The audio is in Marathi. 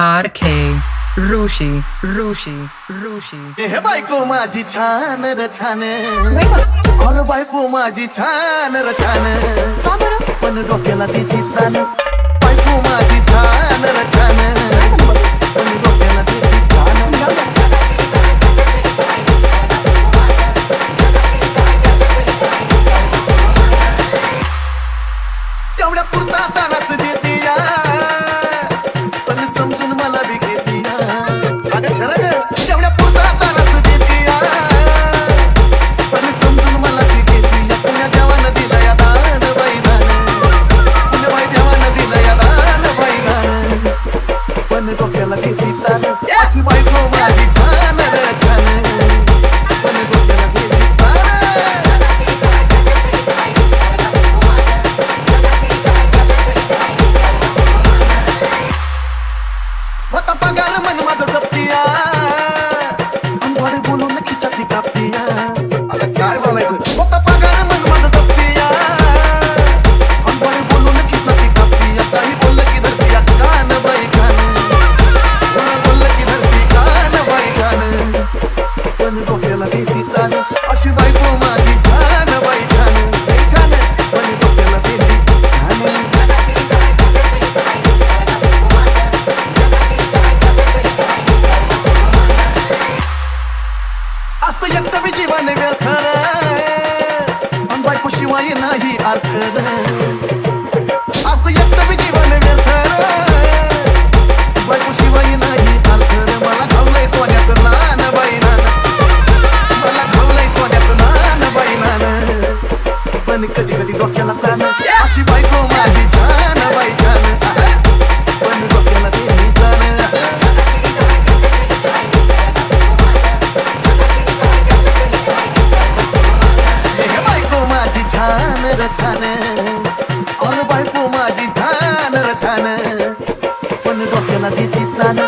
RK ऋषी ऋषी ऋषी हे बायको माझी छान र छान और बायको माझी छान र छान पण डोक्याला देती तान बायको माझी छान र छान पण डोक्याला देती तान तेवढ्या पुरता तानास देते या पण समजून मला बी घेते या अगं खरं ग तेवढ्या पुरता तानास देते या पण समजून मला बी घेते या पुण्या देवानं दिलं या दान बाई दान पुण्या बाई देवानं दिलं या दान बाई दान पण डोक्याला देते तान अशी बायको माझी छान रे छान पण डोक्याला देते तान होता पगार मन माझं जपतिया अंगवाडे बोलून खिसाती कापतिया आता काय बोलायचं होता पगार मन माझं जपतिया अंगवाडे बोलून खिसाती कापतिया काही बोललं की धरती कान बाई कान कोणा बोललं की धरती कान बाई कान पण डोक्याला देती तान अशी बायको माझी छान बाई छान छान पण डोक्याला देती तान असतो एकटं बी जीवन व्यर्थ अन बायको शिवाय नाही अर्थ असतो एकटं बी जीवन व्यर्थ बायको शिवाय नाही अर्थ मला घावलंय सोन्याचं नान बाई नान मला घावलंय सोन्याचं नान बाई नान पण कधी कधी डोक्याला तान अशी बायको माझी छान बाई छान पण डोक्याला देती तान माझी छान र छान और बायको माझी छान र छान पण डोक्याला देती तान